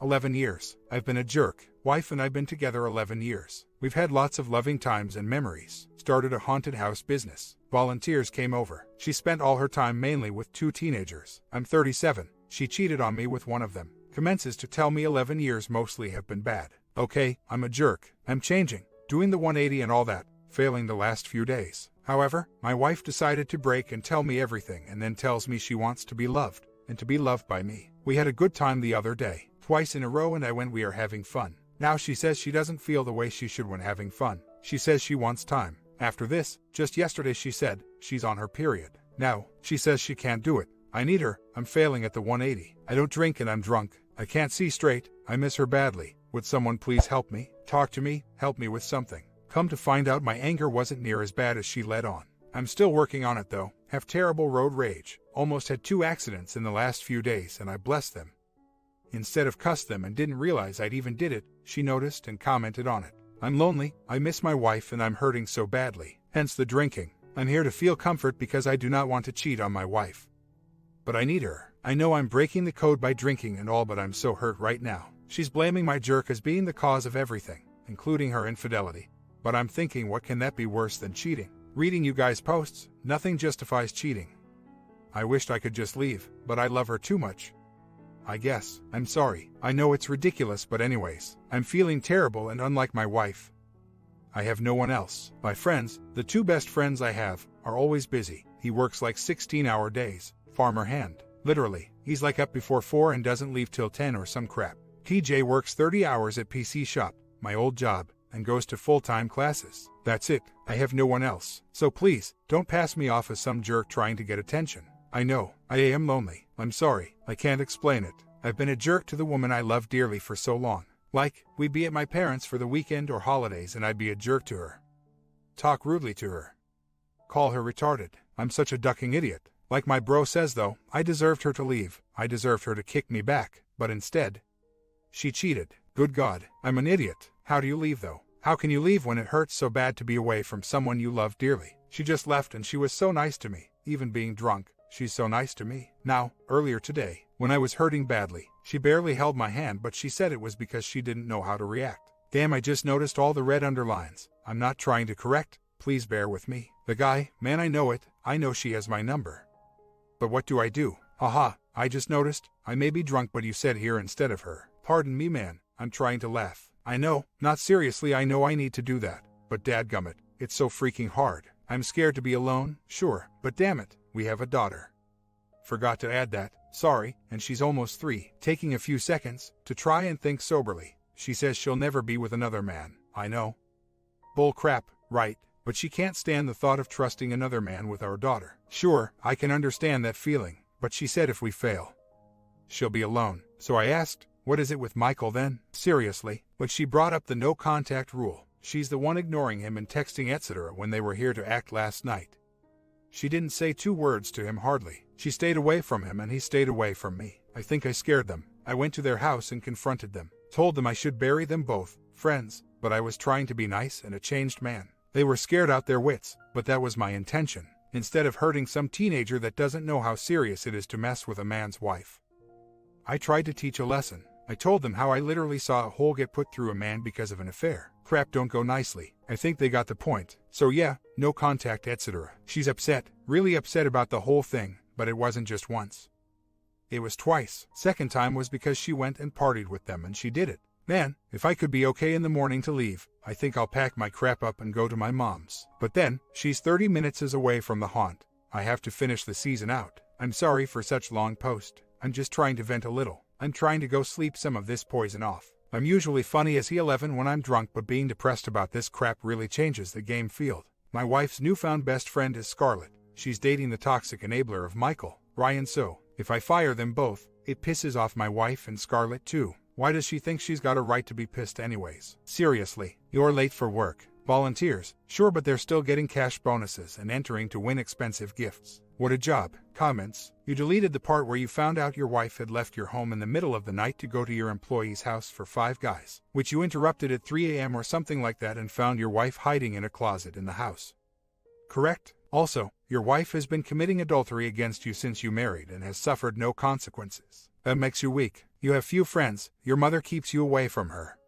11 years. I've been a jerk. Wife and I've been together 11 years. We've had lots of loving times and memories. Started a haunted house business. Volunteers came over. She spent all her time mainly with 2 teenagers. I'm 37. She cheated on me with one of them. Commences to tell me 11 years mostly have been bad. Okay, I'm a jerk. I'm changing. Doing the 180 and all that. Failing the last few days. However, my wife decided to break and tell me everything and then tells me she wants to be loved, and to be loved by me. We had a good time the other day. Twice in a row and I went we are having fun. Now she says she doesn't feel the way she should when having fun. She says she wants time. After this, just yesterday she said, she's on her period. Now, she says she can't do it. I need her. I'm failing at the 180. I don't drink and I'm drunk. I can't see straight. I miss her badly. Would someone please help me? Talk to me, help me with something. Come to find out my anger wasn't near as bad as she let on. I'm still working on it though. Have terrible road rage. Almost had 2 accidents in the last few days and I blessed them. Instead of cussed them and didn't realize I'd even did it, she noticed and commented on it. I'm lonely, I miss my wife and I'm hurting so badly. Hence the drinking. I'm here to feel comfort because I do not want to cheat on my wife. But I need her. I know I'm breaking the code by drinking and all, but I'm so hurt right now. She's blaming my jerk as being the cause of everything, including her infidelity. But I'm thinking, what can that be worse than cheating? Reading you guys' posts, nothing justifies cheating. I wished I could just leave, but I love her too much. I guess. I'm sorry. I know it's ridiculous, but anyways, I'm feeling terrible and unlike my wife. I have no one else. My friends, the 2 best friends I have, are always busy. He works like 16-hour days, farmer hand. Literally, he's like up before 4 and doesn't leave till 10 or some crap. TJ works 30 hours at PC shop, my old job, and goes to full-time classes. That's it. I have no one else. So please, don't pass me off as some jerk trying to get attention. I know, I am lonely. I'm sorry, I can't explain it. I've been a jerk to the woman I love dearly for so long. Like, we'd be at my parents' for the weekend or holidays and I'd be a jerk to her. Talk rudely to her. Call her retarded. I'm such a ducking idiot. Like my bro says though, I deserved her to leave. I deserved her to kick me back, but instead, she cheated. Good God, I'm an idiot. How do you leave though? How can you leave when it hurts so bad to be away from someone you love dearly? She just left and she was so nice to me, even being drunk. She's so nice to me. Now, earlier today, when I was hurting badly, she barely held my hand, but she said it was because she didn't know how to react. Damn, I just noticed all the red underlines. I'm not trying to correct. Please bear with me. The guy, man, I know it. I know she has my number. But what do I do? Haha, I just noticed. I may be drunk, but you said here instead of her. Pardon me, man. I'm trying to laugh. I know, not seriously, I know I need to do that. But dadgummit, it's so freaking hard. I'm scared to be alone, sure, but damn it, we have a daughter. Forgot to add that, sorry, and she's almost 3. Taking a few seconds to try and think soberly. She says she'll never be with another man. I know. Bull crap, right, but she can't stand the thought of trusting another man with our daughter. Sure, I can understand that feeling, but she said if we fail, she'll be alone. So I asked, what is it with Michael then? Seriously, but she brought up the no contact rule. She's the one ignoring him and texting etc. when they were here to act last night. She didn't say 2 words to him hardly. She stayed away from him and he stayed away from me. I think I scared them. I went to their house and confronted them. Told them I should bury them both, friends, but I was trying to be nice and a changed man. They were scared out their wits, but that was my intention. Instead of hurting some teenager that doesn't know how serious it is to mess with a man's wife. I tried to teach a lesson. I told them how I literally saw a hole get put through a man because of an affair. Crap don't go nicely. I think they got the point. So yeah, no contact etc. She's upset, really upset about the whole thing, but it wasn't just once. It was twice. Second time was because she went and partied with them and she did it. Man, if I could be okay in the morning to leave, I think I'll pack my crap up and go to my mom's. But then, she's 30 minutes away from the haunt. I have to finish the season out. I'm sorry for such long post. I'm just trying to vent a little. I'm trying to go sleep some of this poison off. I'm usually funny as he-11 when I'm drunk, but being depressed about this crap really changes the game field. My wife's newfound best friend is Scarlett. She's dating the toxic enabler of Michael, Ryan, so if I fire them both, it pisses off my wife and Scarlett too. Why does she think she's got a right to be pissed anyways? Seriously, you're late for work. Volunteers, sure, but they're still getting cash bonuses and entering to win expensive gifts. What a job. Comments. You deleted the part where you found out your wife had left your home in the middle of the night to go to your employee's house for 5 guys, which you interrupted at 3 a.m. or something like that and found your wife hiding in a closet in the house. Correct? Also, your wife has been committing adultery against you since you married and has suffered no consequences. That makes you weak. You have few friends, your mother keeps you away from her.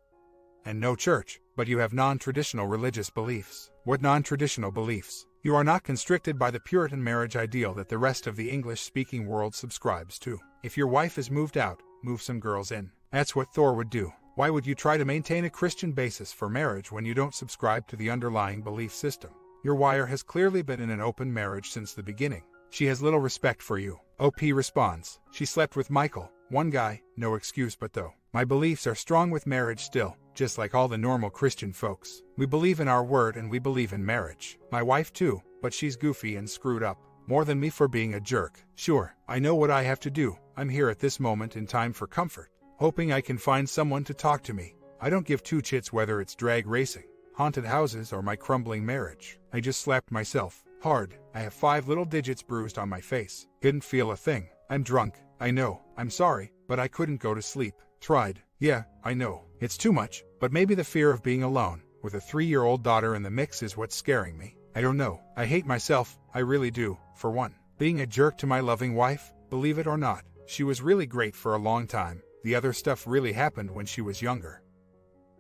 And no church, but you have non-traditional religious beliefs. What non-traditional beliefs? You are not constricted by the Puritan marriage ideal that the rest of the English-speaking world subscribes to. If your wife is moved out, move some girls in. That's what Thor would do. Why would you try to maintain a Christian basis for marriage when you don't subscribe to the underlying belief system? Your wire has clearly been in an open marriage since the beginning. She has little respect for you. OP responds. She slept with Michael, one guy, no excuse but though. My beliefs are strong with marriage still, just like all the normal Christian folks. We believe in our word and we believe in marriage. My wife too, but she's goofy and screwed up. More than me for being a jerk. Sure, I know what I have to do. I'm here at this moment in time for comfort, hoping I can find someone to talk to me. I don't give two chits whether it's drag racing, haunted houses, or my crumbling marriage. I just slapped myself. Hard. I have 5 little digits bruised on my face. Didn't feel a thing. I'm drunk. I know. I'm sorry, but I couldn't go to sleep. Tried. Yeah, I know. It's too much, but maybe the fear of being alone, with a 3-year-old daughter in the mix, is what's scaring me. I don't know. I hate myself. I really do. For one, being a jerk to my loving wife, believe it or not, she was really great for a long time. The other stuff really happened when she was younger.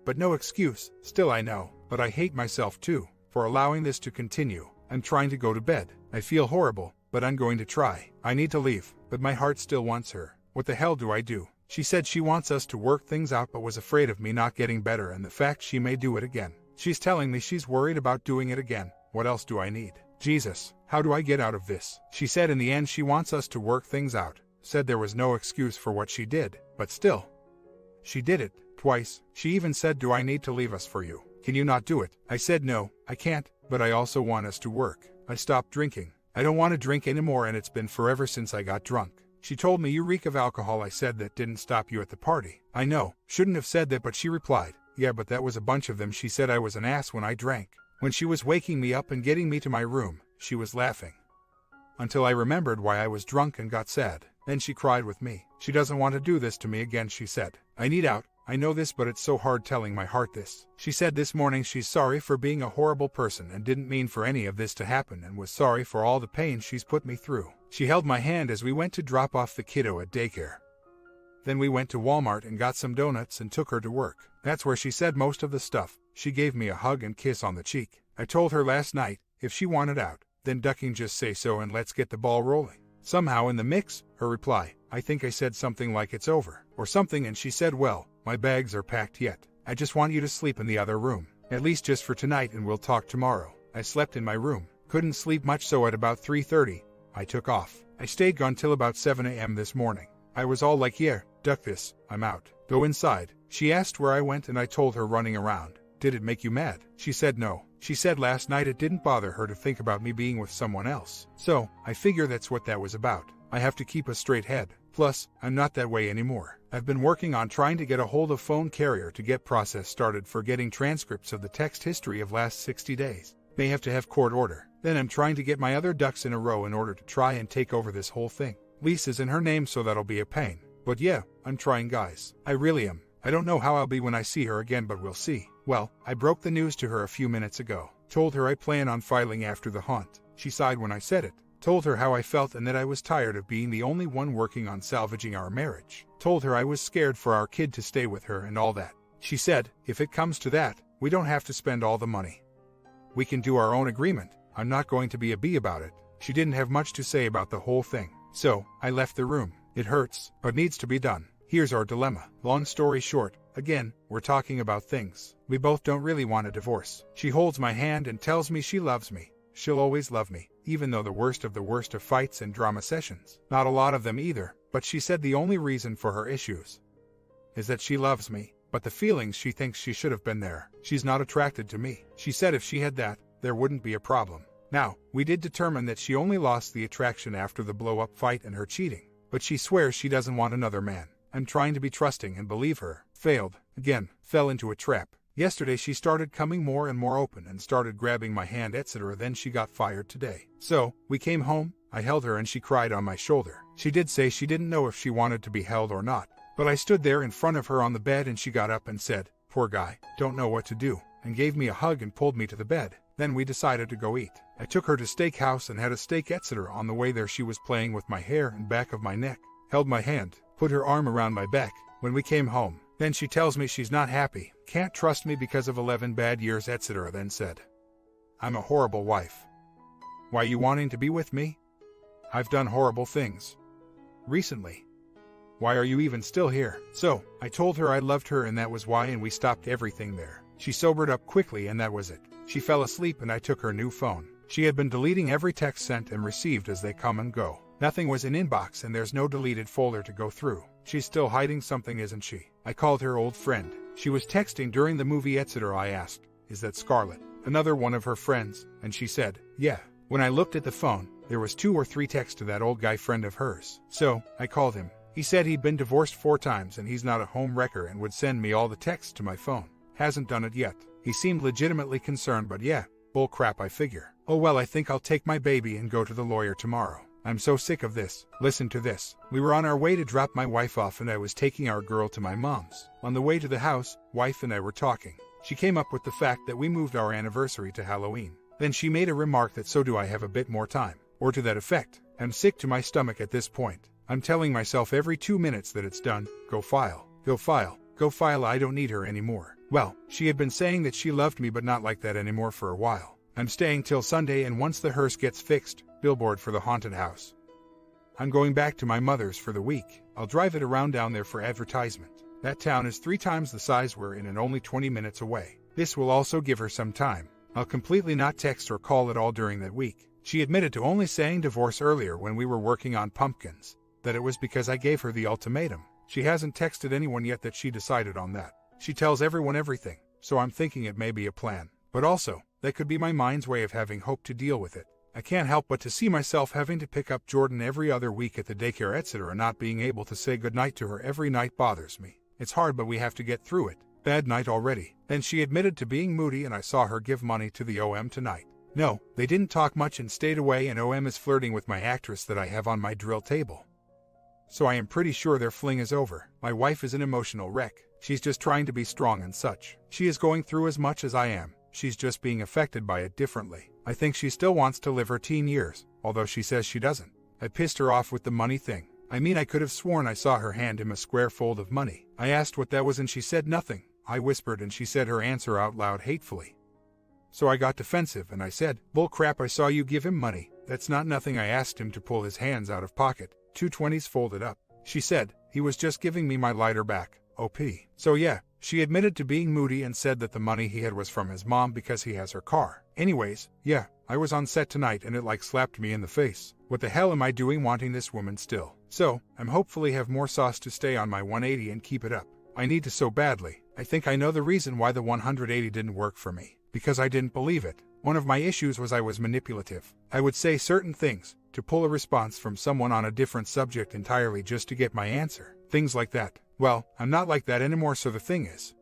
But no excuse. Still, I know. But I hate myself too, for allowing this to continue. I'm trying to go to bed. I feel horrible, but I'm going to try. I need to leave, but my heart still wants her. What the hell do I do? She said she wants us to work things out but was afraid of me not getting better and the fact she may do it again. She's telling me she's worried about doing it again. What else do I need? Jesus, how do I get out of this? She said in the end she wants us to work things out. Said there was no excuse for what she did, but still. She did it, twice. She even said, do I need to leave us for you? Can you not do it? I said no, I can't, but I also want us to work. I stopped drinking. I don't want to drink anymore and it's been forever since I got drunk. She told me you reek of alcohol. I said that didn't stop you at the party. I know, shouldn't have said that, but she replied, yeah, but that was a bunch of them. She said I was an ass when I drank. When she was waking me up and getting me to my room, she was laughing. Until I remembered why I was drunk and got sad. Then she cried with me. She doesn't want to do this to me again, she said. I need out. I know this, but it's so hard telling my heart this. She said this morning she's sorry for being a horrible person and didn't mean for any of this to happen and was sorry for all the pain she's put me through. She held my hand as we went to drop off the kiddo at daycare. Then we went to Walmart and got some donuts and took her to work. That's where she said most of the stuff. She gave me a hug and kiss on the cheek. I told her last night, if she wanted out, then ducking, just say so and let's get the ball rolling. Somehow in the mix, her reply, I think I said something like it's over, or something, and she said, well, my bags are packed yet. I just want you to sleep in the other room, at least just for tonight, and we'll talk tomorrow. I slept in my room. Couldn't sleep much, so at about 3:30, I took off. I stayed gone till about 7 a.m. this morning. I was all like, yeah, duck this, I'm out. Go inside. She asked where I went and I told her running around. Did it make you mad? She said no. She said last night it didn't bother her to think about me being with someone else. So, I figure that's what that was about. I have to keep a straight head. Plus, I'm not that way anymore. I've been working on trying to get a hold of Phone Carrier to get process started for getting transcripts of the text history of last 60 days. May have to have court order. Then I'm trying to get my other ducks in a row in order to try and take over this whole thing. Lisa's in her name, so that'll be a pain. But yeah, I'm trying, guys. I really am. I don't know how I'll be when I see her again, but we'll see. Well, I broke the news to her a few minutes ago. Told her I plan on filing after the haunt. She sighed when I said it. Told her how I felt and that I was tired of being the only one working on salvaging our marriage. Told her I was scared for our kid to stay with her and all that. She said, if it comes to that, we don't have to spend all the money. We can do our own agreement. I'm not going to be a bee about it. She didn't have much to say about the whole thing. So, I left the room. It hurts, but needs to be done. Here's our dilemma. Long story short, again, we're talking about things. We both don't really want a divorce. She holds my hand and tells me she loves me. She'll always love me, even though the worst of fights and drama sessions. Not a lot of them either, but she said the only reason for her issues is that she loves me, but the feelings she thinks she should have been there. She's not attracted to me. She said if she had that, there wouldn't be a problem. Now, we did determine that she only lost the attraction after the blow-up fight and her cheating, but she swears she doesn't want another man. I'm trying to be trusting and believe her. Failed. Again. Fell into a trap. Yesterday she started coming more and more open and started grabbing my hand, etc. Then she got fired today. So, we came home, I held her and she cried on my shoulder. She did say she didn't know if she wanted to be held or not. But I stood there in front of her on the bed and she got up and said, poor guy, don't know what to do, and gave me a hug and pulled me to the bed. Then we decided to go eat. I took her to steakhouse and had a steak, etc. On the way there she was playing with my hair and back of my neck, held my hand, put her arm around my back when we came home. Then she tells me she's not happy, can't trust me because of 11 bad years, etc. Then said, I'm a horrible wife. Why you wanting to be with me? I've done horrible things recently. Why are you even still here? So, I told her I loved her and that was why, and we stopped everything there. She sobered up quickly and that was it. She fell asleep and I took her new phone. She had been deleting every text sent and received as they come and go. Nothing was in inbox and there's no deleted folder to go through. She's still hiding something, isn't she? I called her old friend. She was texting during the movie, etc. I asked, is that Scarlett, another one of her friends? And she said, yeah. When I looked at the phone, there was 2 or 3 texts to that old guy friend of hers. So, I called him. He said he'd been divorced 4 times and he's not a home wrecker and would send me all the texts to my phone. Hasn't done it yet. He seemed legitimately concerned, but yeah, bull crap, I figure. Oh well, I think I'll take my baby and go to the lawyer tomorrow. I'm so sick of this. Listen to this. We were on our way to drop my wife off and I was taking our girl to my mom's. On the way to the house, wife and I were talking. She came up with the fact that we moved our anniversary to Halloween. Then she made a remark that so do I have a bit more time, or to that effect. I'm sick to my stomach at this point. I'm telling myself every 2 minutes that it's done. Go file. Go file. Go file. I don't need her anymore. Well, she had been saying that she loved me but not like that anymore for a while. I'm staying till Sunday and once the hearse gets fixed, billboard for the haunted house. I'm going back to my mother's for the week. I'll drive it around down there for advertisement. That town is 3 times the size we're in and only 20 minutes away. This will also give her some time. I'll completely not text or call at all during that week. She admitted to only saying divorce earlier when we were working on pumpkins, that it was because I gave her the ultimatum. She hasn't texted anyone yet that she decided on that. She tells everyone everything, so I'm thinking it may be a plan. But also, that could be my mind's way of having hope to deal with it. I can't help but to see myself having to pick up Jordan every other week at the daycare, etc. Not being able to say goodnight to her every night bothers me. It's hard, but we have to get through it. Bad night already. Then she admitted to being moody and I saw her give money to the OM tonight. No, they didn't talk much and stayed away, and OM is flirting with my actress that I have on my drill table. So I am pretty sure their fling is over. My wife is an emotional wreck. She's just trying to be strong and such. She is going through as much as I am. She's just being affected by it differently. I think she still wants to live her teen years, although she says she doesn't. I pissed her off with the money thing. I mean, I could have sworn I saw her hand him a square fold of money. I asked what that was and she said nothing. I whispered and she said her answer out loud hatefully. So I got defensive and I said, bull crap, I saw you give him money. That's not nothing. I asked him to pull his hands out of pocket, 2 20s folded up. She said, he was just giving me my lighter back, OP. So yeah, she admitted to being moody and said that the money he had was from his mom because he has her car. Anyways, yeah, I was on set tonight and it like slapped me in the face. What the hell am I doing wanting this woman still? So, I'm hopefully have more sauce to stay on my 180 and keep it up. I need to so badly. I think I know the reason why the 180 didn't work for me. Because I didn't believe it. One of my issues was I was manipulative. I would say certain things to pull a response from someone on a different subject entirely just to get my answer. Things like that. Well, I'm not like that anymore, so the thing is,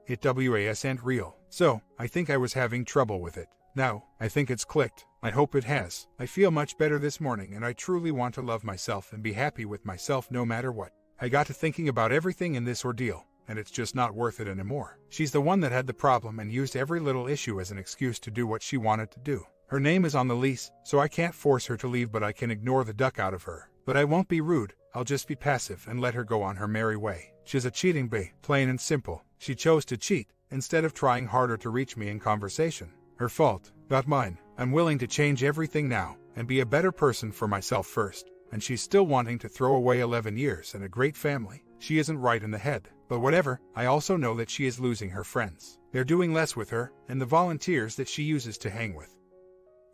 it wasn't real. So, I think I was having trouble with it. Now, I think it's clicked. I hope it has. I feel much better this morning and I truly want to love myself and be happy with myself no matter what. I got to thinking about everything in this ordeal, and it's just not worth it anymore. She's the one that had the problem and used every little issue as an excuse to do what she wanted to do. Her name is on the lease, so I can't force her to leave, but I can ignore the duck out of her. But I won't be rude, I'll just be passive and let her go on her merry way. She's a cheating bee, plain and simple. She chose to cheat, instead of trying harder to reach me in conversation. Her fault, not mine. I'm willing to change everything now, and be a better person for myself first. And she's still wanting to throw away 11 years and a great family. She isn't right in the head. But whatever, I also know that she is losing her friends. They're doing less with her, and the volunteers that she uses to hang with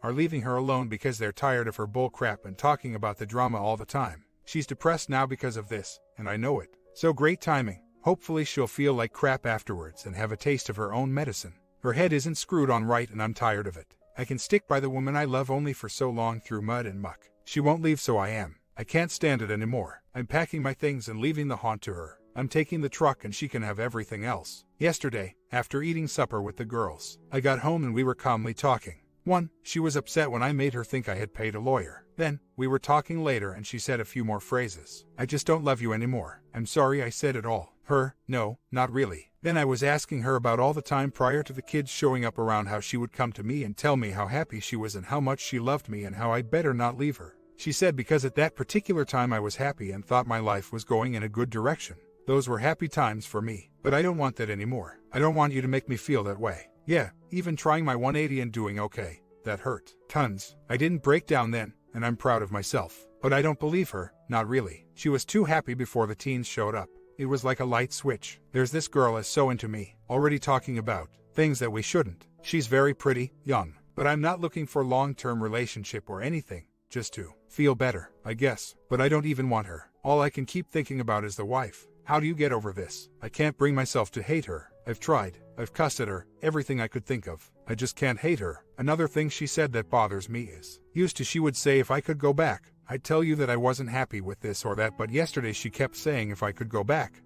are leaving her alone because they're tired of her bull crap and talking about the drama all the time. She's depressed now because of this, and I know it. So great timing. Hopefully she'll feel like crap afterwards and have a taste of her own medicine. Her head isn't screwed on right and I'm tired of it. I can stick by the woman I love only for so long through mud and muck. She won't leave, so I am. I can't stand it anymore. I'm packing my things and leaving the haunt to her. I'm taking the truck and she can have everything else. Yesterday, after eating supper with the girls, I got home and we were calmly talking. 1. She was upset when I made her think I had paid a lawyer. Then, we were talking later and she said a few more phrases. I just don't love you anymore. I'm sorry I said it all. Her, no, not really. Then I was asking her about all the time prior to the kids showing up around, how she would come to me and tell me how happy she was and how much she loved me and how I better not leave her. She said because at that particular time I was happy and thought my life was going in a good direction. Those were happy times for me, but I don't want that anymore. I don't want you to make me feel that way. Yeah, even trying my 180 and doing okay. That hurt. Tons. I didn't break down then, and I'm proud of myself. But I don't believe her, not really. She was too happy before the teens showed up. It was like a light switch. There's this girl is so into me, already talking about things that we shouldn't. She's very pretty, young, but I'm not looking for long-term relationship or anything, just to feel better, I guess. But I don't even want her. All I can keep thinking about is the wife. How do you get over this? I can't bring myself to hate her. I've tried. I've cussed at her, everything I could think of. I just can't hate her. Another thing she said that bothers me is, used to she would say if I could go back, I'd tell you that I wasn't happy with this or that, but yesterday she kept saying if I could go back,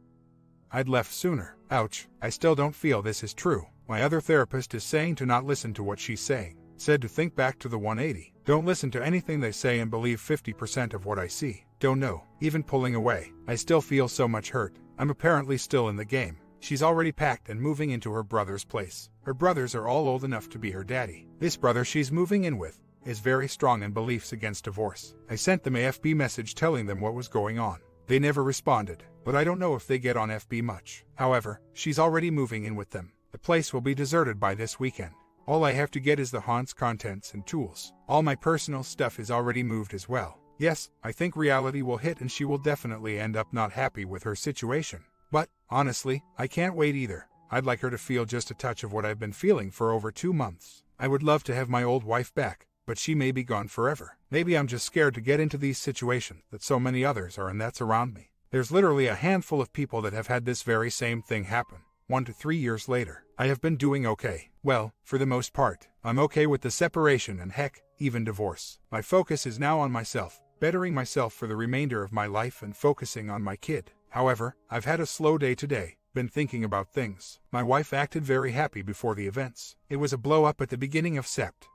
I'd left sooner. Ouch. I still don't feel this is true. My other therapist is saying to not listen to what she's saying. Said to think back to the 180. Don't listen to anything they say and believe 50% of what I see. Don't know. Even pulling away, I still feel so much hurt. I'm apparently still in the game. She's already packed and moving into her brother's place. Her brothers are all old enough to be her daddy. This brother she's moving in with is very strong in beliefs against divorce. I sent them a FB message telling them what was going on. They never responded, but I don't know if they get on FB much. However, she's already moving in with them. The place will be deserted by this weekend. All I have to get is the haunt's contents and tools. All my personal stuff is already moved as well. Yes, I think reality will hit and she will definitely end up not happy with her situation. But, honestly, I can't wait either. I'd like her to feel just a touch of what I've been feeling for over 2 months. I would love to have my old wife back, but she may be gone forever. Maybe I'm just scared to get into these situations that so many others are and that's around me. There's literally a handful of people that have had this very same thing happen. 1 to 3 years later, I have been doing okay. Well, for the most part, I'm okay with the separation and heck, even divorce. My focus is now on myself, bettering myself for the remainder of my life and focusing on my kid. However, I've had a slow day today, been thinking about things. My wife acted very happy before the events. It was a blow up at the beginning of Sept.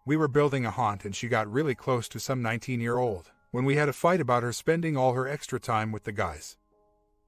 We were building a haunt and she got really close to some 19-year-old. When we had a fight about her spending all her extra time with the guys,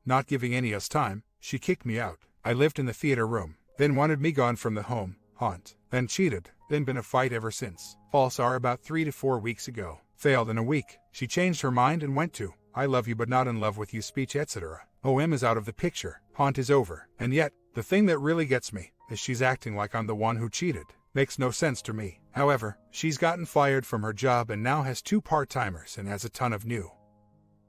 not giving any us time, she kicked me out. I lived in the theater room, then wanted me gone from the home, haunt, then cheated, then been a fight ever since. False R about 3 to 4 weeks ago. Failed in a week. She changed her mind and went to, I love you but not in love with you speech etc. OM is out of the picture. Haunt is over. And yet, the thing that really gets me, is she's acting like I'm the one who cheated. Makes no sense to me. However, she's gotten fired from her job and now has 2 part-timers and has a ton of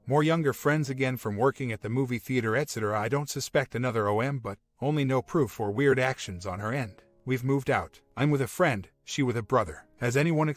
more younger friends again from working at the movie theater etc. I don't suspect another OM but only no proof or weird actions on her end. We've moved out. I'm with a friend, she with a brother. Has anyone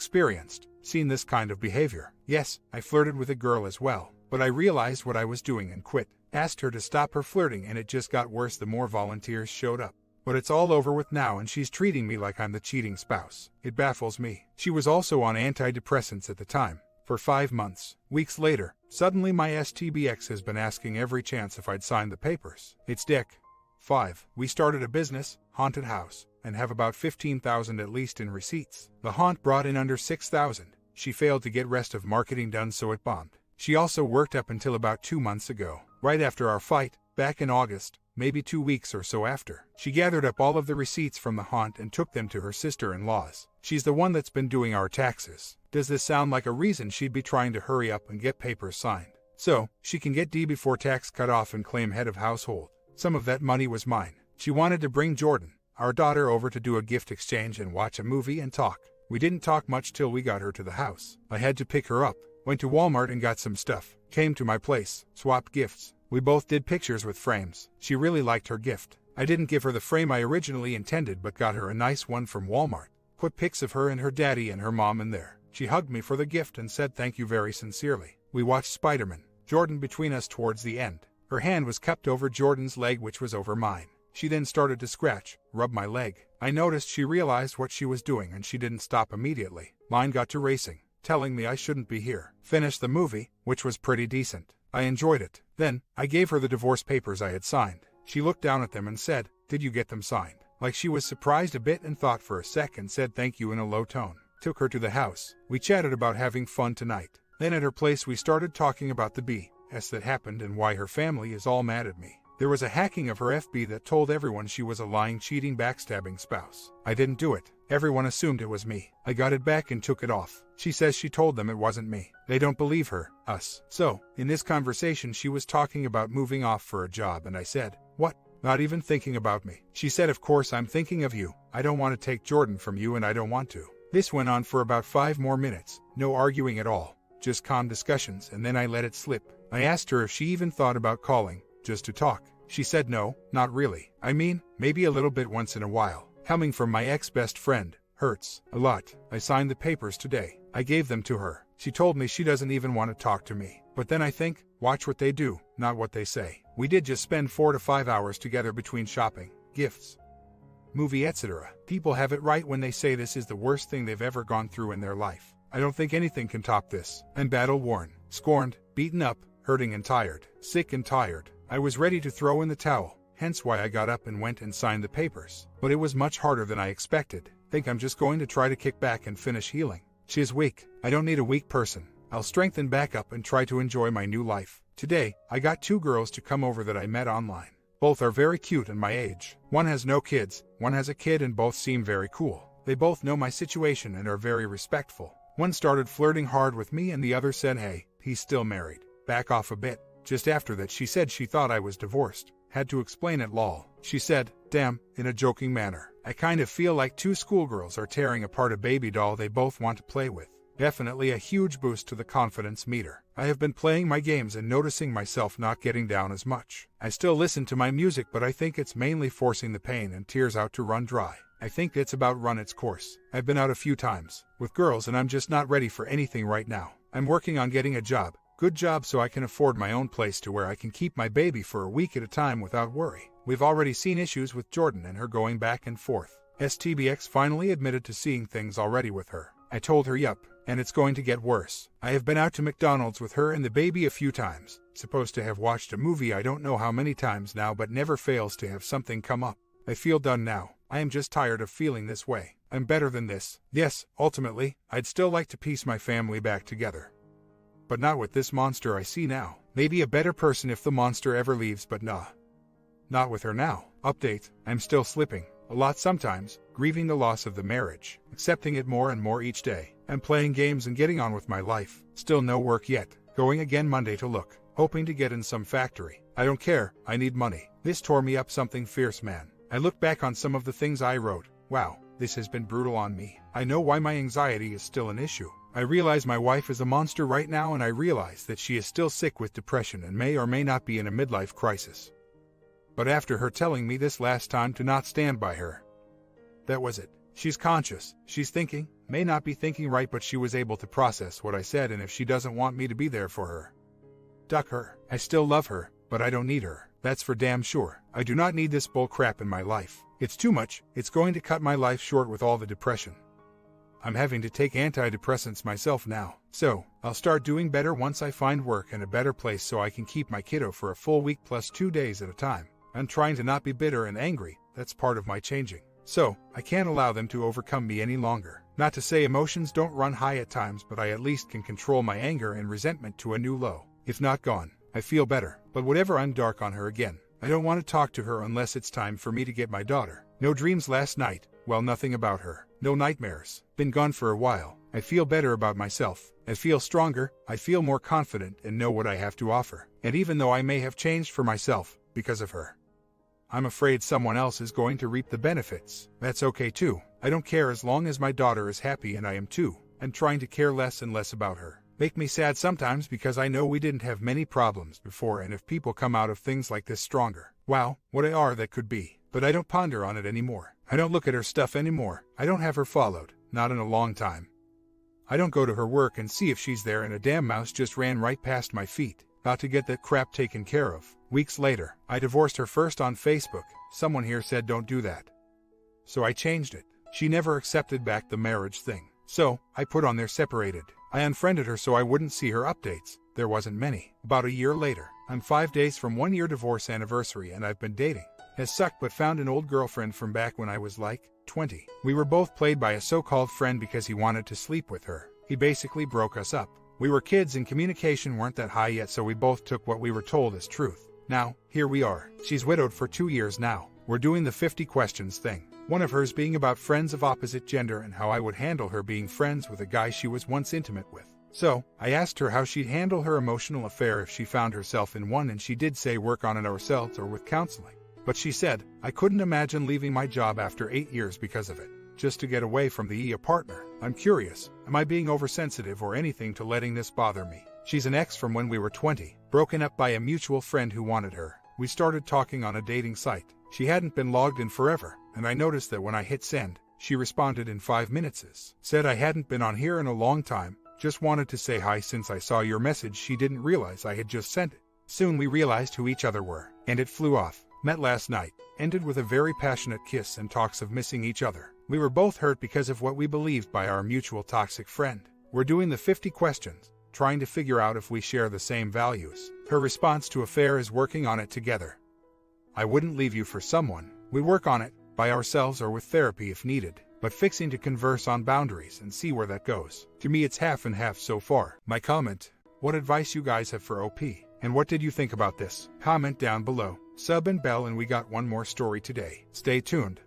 seen this kind of behavior? Yes, I flirted with a girl as well, but I realized what I was doing and quit. Asked her to stop her flirting and it just got worse the more volunteers showed up. But it's all over with now and she's treating me like I'm the cheating spouse. It baffles me. She was also on antidepressants at the time. For 5 months. Weeks later, suddenly my STBX has been asking every chance if I'd sign the papers. It's Dick. 5. We started a business, haunted house, and have about 15,000 at least in receipts. The haunt brought in under 6,000. She failed to get rest of marketing done so it bombed. She also worked up until about 2 months ago, right after our fight, back in August, maybe 2 weeks or so after. She gathered up all of the receipts from the haunt and took them to her sister-in-law's. She's the one that's been doing our taxes. Does this sound like a reason she'd be trying to hurry up and get papers signed, so she can get D before tax cut off and claim head of household? Some of that money was mine. She wanted to bring Jordan, our daughter, over to do a gift exchange and watch a movie and talk. We didn't talk much till we got her to the house. I had to pick her up, went to Walmart and got some stuff, came to my place, swapped gifts. We both did pictures with frames. She really liked her gift. I didn't give her the frame I originally intended but got her a nice one from Walmart. Put pics of her and her daddy and her mom in there. She hugged me for the gift and said thank you very sincerely. We watched Spider-Man. Jordan between us towards the end. Her hand was cupped over Jordan's leg which was over mine. She then started to scratch, rub my leg. I noticed she realized what she was doing and she didn't stop immediately. Mine got to racing, telling me I shouldn't be here. Finished the movie, which was pretty decent. I enjoyed it. Then, I gave her the divorce papers I had signed. She looked down at them and said, "Did you get them signed?" Like she was surprised a bit and thought for a sec and said thank you in a low tone. Took her to the house. We chatted about having fun tonight. Then at her place we started talking about the BS that happened and why her family is all mad at me. There was a hacking of her FB that told everyone she was a lying, cheating, backstabbing spouse. I didn't do it. Everyone assumed it was me. I got it back and took it off. She says she told them it wasn't me. They don't believe her, us. So, in this conversation she was talking about moving off for a job and I said, "What? Not even thinking about me?" She said, "Of course I'm thinking of you. I don't want to take Jordan from you and I don't want to." This went on for about 5 more minutes. No arguing at all. Just calm discussions, and then I let it slip. I asked her if she even thought about calling, just to talk. She said no, not really. I mean, maybe a little bit once in a while. Coming from my ex-best friend, hurts a lot. I signed the papers today. I gave them to her. She told me she doesn't even want to talk to me. But then I think, watch what they do, not what they say. We did just spend 4 to 5 hours together between shopping, gifts, movie, etc. People have it right when they say this is the worst thing they've ever gone through in their life. I don't think anything can top this. I'm battle-worn, scorned, beaten up, hurting and tired, sick and tired. I was ready to throw in the towel, hence why I got up and went and signed the papers. But it was much harder than I expected. Think I'm just going to try to kick back and finish healing. She is weak. I don't need a weak person. I'll strengthen back up and try to enjoy my new life. Today, I got 2 girls to come over that I met online. Both are very cute and my age. One has no kids, one has a kid, and both seem very cool. They both know my situation and are very respectful. One started flirting hard with me and the other said, "Hey, he's still married. Back off a bit." Just after that she said she thought I was divorced. Had to explain it lol. She said, "Damn," in a joking manner. "I kind of feel like 2 schoolgirls are tearing apart a baby doll they both want to play with." Definitely a huge boost to the confidence meter. I have been playing my games and noticing myself not getting down as much. I still listen to my music, but I think it's mainly forcing the pain and tears out to run dry. I think it's about run its course. I've been out a few times with girls and I'm just not ready for anything right now. I'm working on getting a job, good job, so I can afford my own place to where I can keep my baby for a week at a time without worry. We've already seen issues with Jordan and her going back and forth. STBX finally admitted to seeing things already with her. I told her yup, and it's going to get worse. I have been out to McDonald's with her and the baby a few times. Supposed to have watched a movie I don't know how many times now, but never fails to have something come up. I feel done now. I am just tired of feeling this way. I'm better than this. Yes, ultimately, I'd still like to piece my family back together. But not with this monster I see now. Maybe a better person if the monster ever leaves, but nah. Not with her now. Update, I'm still slipping. A lot sometimes, grieving the loss of the marriage, accepting it more and more each day. I'm playing games and getting on with my life. Still no work yet. Going again Monday to look. Hoping to get in some factory. I don't care, I need money. This tore me up something fierce, man. I look back on some of the things I wrote. Wow, this has been brutal on me. I know why my anxiety is still an issue. I realize my wife is a monster right now, and I realize that she is still sick with depression and may or may not be in a midlife crisis. But after her telling me this last time to not stand by her, that was it. She's conscious, she's thinking, may not be thinking right, but she was able to process what I said, and if she doesn't want me to be there for her, duck her. I still love her, but I don't need her. That's for damn sure. I do not need this bull crap in my life. It's too much. It's going to cut my life short with all the depression. I'm having to take antidepressants myself now. So, I'll start doing better once I find work and a better place so I can keep my kiddo for a full week plus 2 days at a time. I'm trying to not be bitter and angry. That's part of my changing. So, I can't allow them to overcome me any longer. Not to say emotions don't run high at times, but I at least can control my anger and resentment to a new low. If not gone, I feel better. But whatever, I'm dark on her again. I don't want to talk to her unless it's time for me to get my daughter. No dreams last night. Well, nothing about her. No nightmares. Been gone for a while. I feel better about myself. I feel stronger. I feel more confident and know what I have to offer. And even though I may have changed for myself because of her, I'm afraid someone else is going to reap the benefits. That's okay too. I don't care as long as my daughter is happy and I am too. I'm trying to care less and less about her. Make me sad sometimes because I know we didn't have many problems before, and if people come out of things like this stronger, wow, what a are that could be. But I don't ponder on it anymore. I don't look at her stuff anymore. I don't have her followed, not in a long time. I don't go to her work and see if she's there, and a damn mouse just ran right past my feet. Got to get that crap taken care of. Weeks later, I divorced her first on Facebook. Someone here said don't do that. So I changed it. She never accepted back the marriage thing. So, I put on they're separated. I unfriended her so I wouldn't see her updates. There wasn't many. About a year later, I'm 5 days from 1 year divorce anniversary and I've been dating. Has sucked, but found an old girlfriend from back when I was like 20. We were both played by a so-called friend because he wanted to sleep with her. He basically broke us up. We were kids and communication weren't that high yet, so we both took what we were told as truth. Now, here we are. She's widowed for 2 years now. We're doing the 50 questions thing. One of hers being about friends of opposite gender and how I would handle her being friends with a guy she was once intimate with. So, I asked her how she'd handle her emotional affair if she found herself in one, and she did say work on it ourselves or with counseling. But she said, I couldn't imagine leaving my job after 8 years because of it, just to get away from the partner. I'm curious, am I being oversensitive or anything to letting this bother me? She's an ex from when we were 20, broken up by a mutual friend who wanted her. We started talking on a dating site. She hadn't been logged in forever, and I noticed that when I hit send, she responded in 5 minutes. Said I hadn't been on here in a long time, just wanted to say hi since I saw your message. She didn't realize I had just sent it. Soon we realized who each other were, and it flew off. Met last night, ended with a very passionate kiss and talks of missing each other. We were both hurt because of what we believed by our mutual toxic friend. We're doing the 50 questions, trying to figure out if we share the same values. Her response to affair is working on it together. I wouldn't leave you for someone. We work on it, by ourselves or with therapy if needed, but fixing to converse on boundaries and see where that goes. To me it's half and half so far. My comment, what advice you guys have for OP? And what did you think about this? Comment down below. Sub and bell, and we got one more story today. Stay tuned.